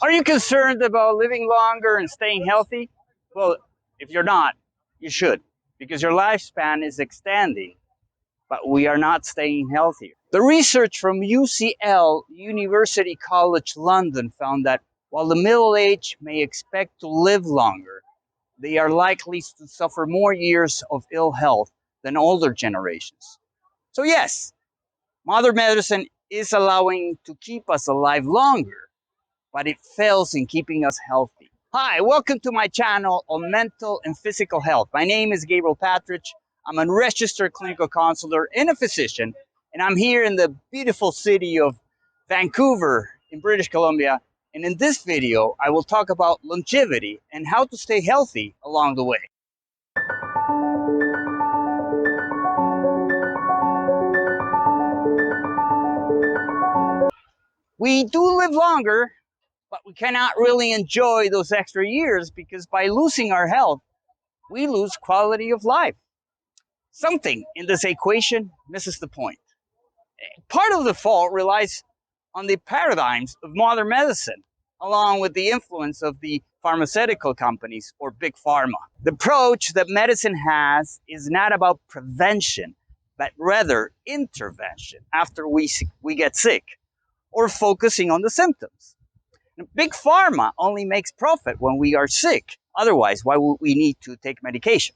Are you concerned about living longer and staying healthy? Well, if you're not, you should, because your lifespan is extending, but we are not staying healthier. The research from UCL, University College London, found that while the middle age may expect to live longer, they are likely to suffer more years of ill health than older generations. So, yes, modern medicine is allowing to keep us alive longer, but it fails in keeping us healthy. Hi, welcome to my channel on mental and physical health. My name is Gabriel Patridge. I'm a registered clinical counselor and a physician, and I'm here in the beautiful city of Vancouver in British Columbia. And in this video, I will talk about longevity and how to stay healthy along the way. We do live longer, but we cannot really enjoy those extra years because by losing our health, we lose quality of life. Something in this equation misses the point. Part of the fault relies on the paradigms of modern medicine, along with the influence of the pharmaceutical companies or big pharma. The approach that medicine has is not about prevention, but rather intervention after we get sick, or focusing on the symptoms. Big pharma only makes profit when we are sick. Otherwise, why would we need to take medication?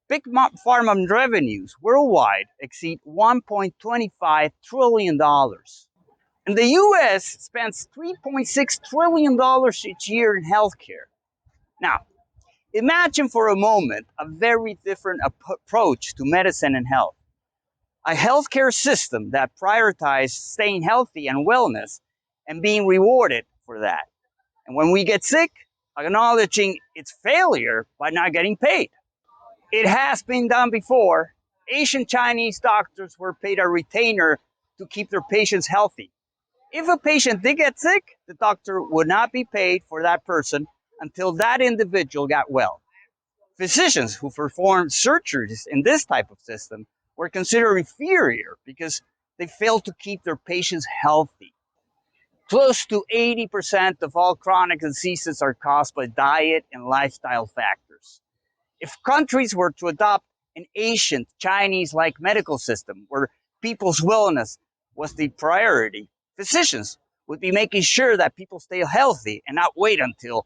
Big pharma revenues worldwide exceed $1.25 trillion. And the US spends $3.6 trillion each year in healthcare. Now, imagine for a moment a very different approach to medicine and health. A healthcare system that prioritizes staying healthy and wellness and being rewarded for that. And when we get sick, acknowledging its failure by not getting paid. It has been done before. Ancient Chinese doctors were paid a retainer to keep their patients healthy. If a patient did get sick, the doctor would not be paid for that person until that individual got well. Physicians who performed surgeries in this type of system were considered inferior because they failed to keep their patients healthy. Close to 80% of all chronic diseases are caused by diet and lifestyle factors. If countries were to adopt an ancient Chinese-like medical system where people's wellness was the priority, physicians would be making sure that people stay healthy and not wait until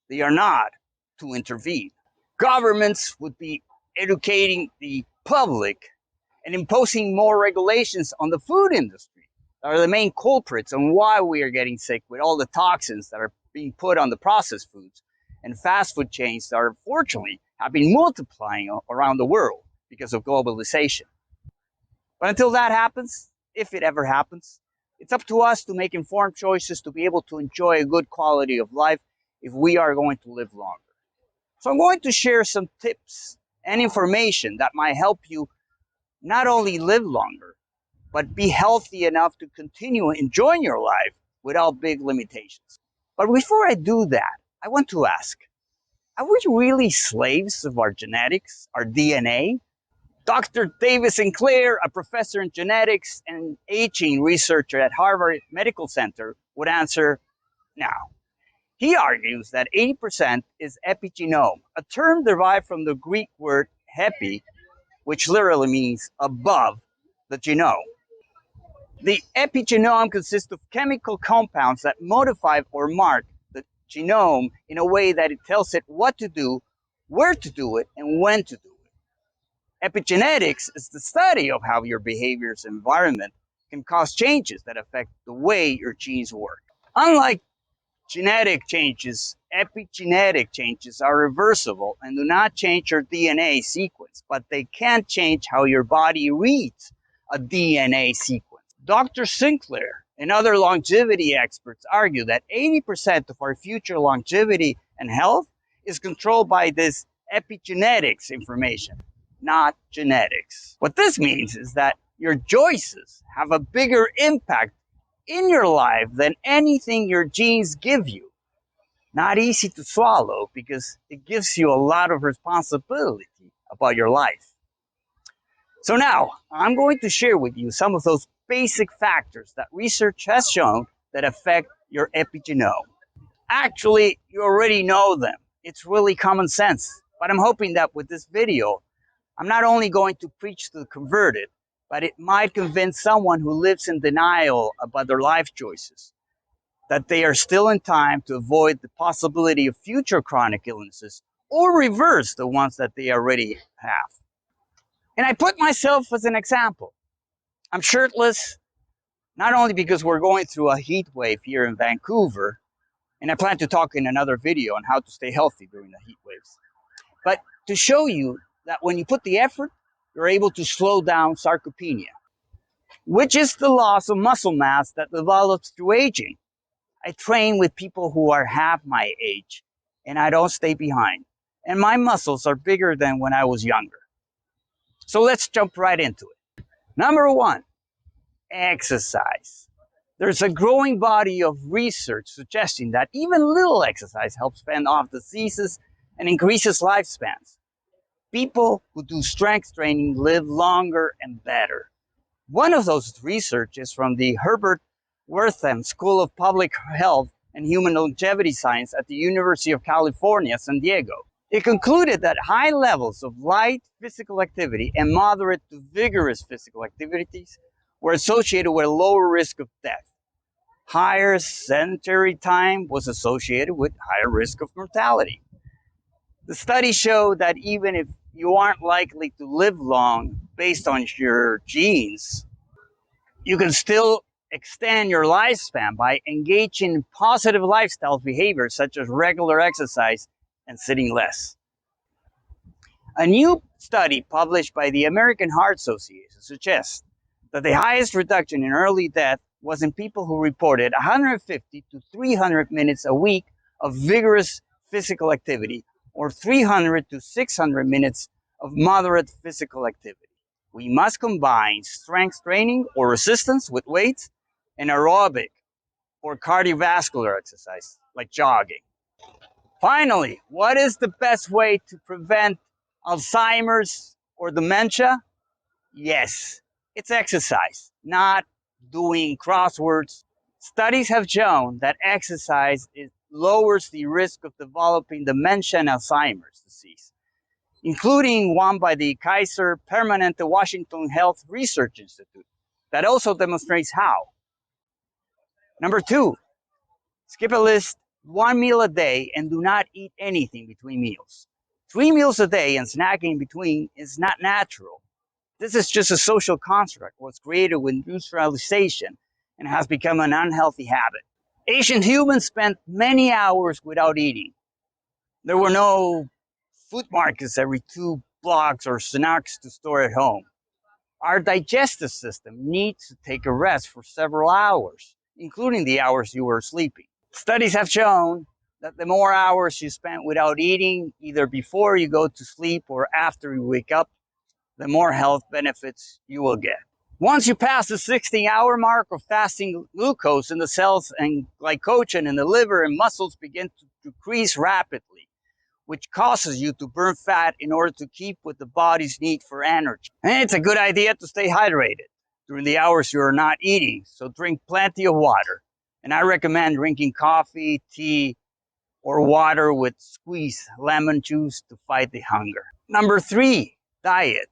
they are not to intervene. Governments would be educating the public and imposing more regulations on the food industry that are the main culprits on why we are getting sick with all the toxins that are being put on the processed foods and fast food chains that are unfortunately have been multiplying around the world because of globalization. But until that happens, if it ever happens, it's up to us to make informed choices to be able to enjoy a good quality of life if we are going to live longer. So I'm going to share some tips and information that might help you not only live longer, but be healthy enough to continue enjoying your life without big limitations. But before I do that, I want to ask, are we really slaves of our genetics, our DNA? Dr. David Sinclair, a professor in genetics and aging researcher at Harvard Medical Center, would answer now. He argues that 80% is epigenome, a term derived from the Greek word epi, which literally means above the genome. The epigenome consists of chemical compounds that modify or mark the genome in a way that it tells it what to do, where to do it, and when to do it. Epigenetics is the study of how your behaviors and environment can cause changes that affect the way your genes work. Unlike genetic changes, epigenetic changes are reversible and do not change your DNA sequence, but they can change how your body reads a DNA sequence. Dr. Sinclair and other longevity experts argue that 80% of our future longevity and health is controlled by this epigenetics information, not genetics. What this means is that your choices have a bigger impact in your life than anything your genes give you. Not easy to swallow because it gives you a lot of responsibility about your life. So now I'm going to share with you some of those basic factors that research has shown that affect your epigenome. Actually, you already know them. It's really common sense. But I'm hoping that with this video, I'm not only going to preach to the converted, but it might convince someone who lives in denial about their life choices that they are still in time to avoid the possibility of future chronic illnesses or reverse the ones that they already have. And I put myself as an example. I'm shirtless, not only because we're going through a heat wave here in Vancouver, and I plan to talk in another video on how to stay healthy during the heat waves, but to show you that when you put the effort, you're able to slow down sarcopenia, which is the loss of muscle mass that develops through aging. I train with people who are half my age, and I don't stay behind. And my muscles are bigger than when I was younger. So let's jump right into it. Number one, exercise. There's a growing body of research suggesting that even little exercise helps fend off diseases and increases lifespans. People who do strength training live longer and better. One of those research is from the Herbert Wertheim School of Public Health and Human Longevity Science at the University of California, San Diego. It concluded that high levels of light physical activity and moderate to vigorous physical activities were associated with a lower risk of death. Higher sedentary time was associated with higher risk of mortality. The study showed that even if you aren't likely to live long based on your genes, you can still extend your lifespan by engaging in positive lifestyle behaviors such as regular exercise and sitting less. A new study published by the American Heart Association suggests that the highest reduction in early death was in people who reported 150 to 300 minutes a week of vigorous physical activity or 300 to 600 minutes of moderate physical activity. We must combine strength training or resistance with weights and aerobic or cardiovascular exercise like jogging. Finally, what is the best way to prevent Alzheimer's or dementia? Yes, it's exercise, not doing crosswords. Studies have shown that exercise lowers the risk of developing dementia and Alzheimer's disease, including one by the Kaiser Permanente Washington Health Research Institute that also demonstrates how. Number two, skip a list, one meal a day, and do not eat anything between meals. 3 meals a day and snacking in between is not natural. This is just a social construct was created with industrialization and has become an unhealthy habit. Ancient humans spent many hours without eating. There were no food markets every 2 blocks or snacks to store at home. Our digestive system needs to take a rest for several hours, including the hours you were sleeping. Studies have shown that the more hours you spend without eating, either before you go to sleep or after you wake up, the more health benefits you will get. Once you pass the 16-hour mark of fasting, glucose in the cells and glycogen in the liver and muscles begin to decrease rapidly, which causes you to burn fat in order to keep with the body's need for energy. And it's a good idea to stay hydrated during the hours you are not eating, so drink plenty of water. And I recommend drinking coffee, tea, or water with squeezed lemon juice to fight the hunger. Number 3, diet.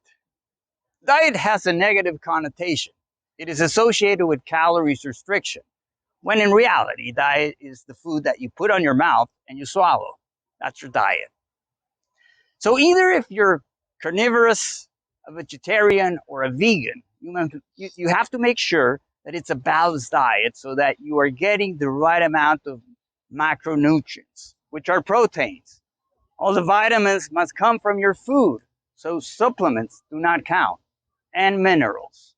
Diet has a negative connotation. It is associated with calories restriction, when in reality, diet is the food that you put on your mouth and you swallow. That's your diet. So either if you're carnivorous, a vegetarian, or a vegan, you have to make sure that it's a balanced diet so that you are getting the right amount of macronutrients, which are proteins. All the vitamins must come from your food, so supplements do not count, and minerals.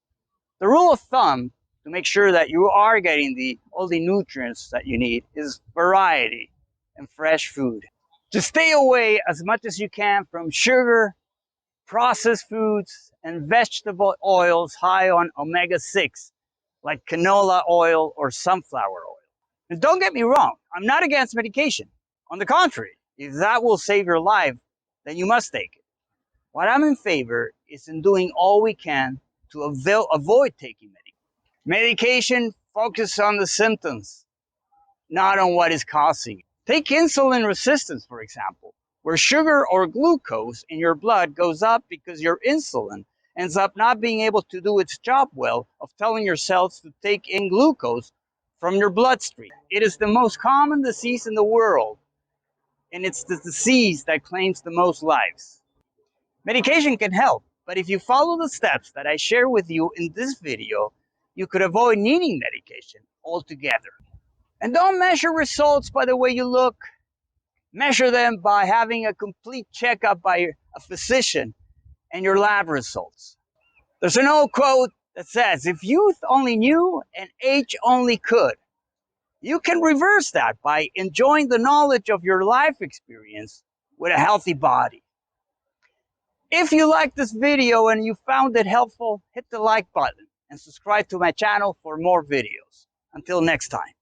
The rule of thumb to make sure that you are getting all the nutrients that you need is variety and fresh food. To stay away as much as you can from sugar, processed foods, and vegetable oils high on omega-6, like canola oil or sunflower oil. And don't get me wrong, I'm not against medication. On the contrary, if that will save your life, then you must take it. What I'm in favor is in doing all we can to avoid taking medication. Medication focuses on the symptoms, not on what is causing it. Take insulin resistance, for example, where sugar or glucose in your blood goes up because your insulin ends up not being able to do its job well of telling your cells to take in glucose from your bloodstream. It is the most common disease in the world, and it's the disease that claims the most lives. Medication can help, but if you follow the steps that I share with you in this video, you could avoid needing medication altogether. And don't measure results by the way you look. Measure them by having a complete checkup by a physician and your lab results. There's an old quote that says, if youth only knew and age only could. You can reverse that by enjoying the knowledge of your life experience with a healthy body. If you liked this video and you found it helpful, hit the like button and subscribe to my channel for more videos. Until next time.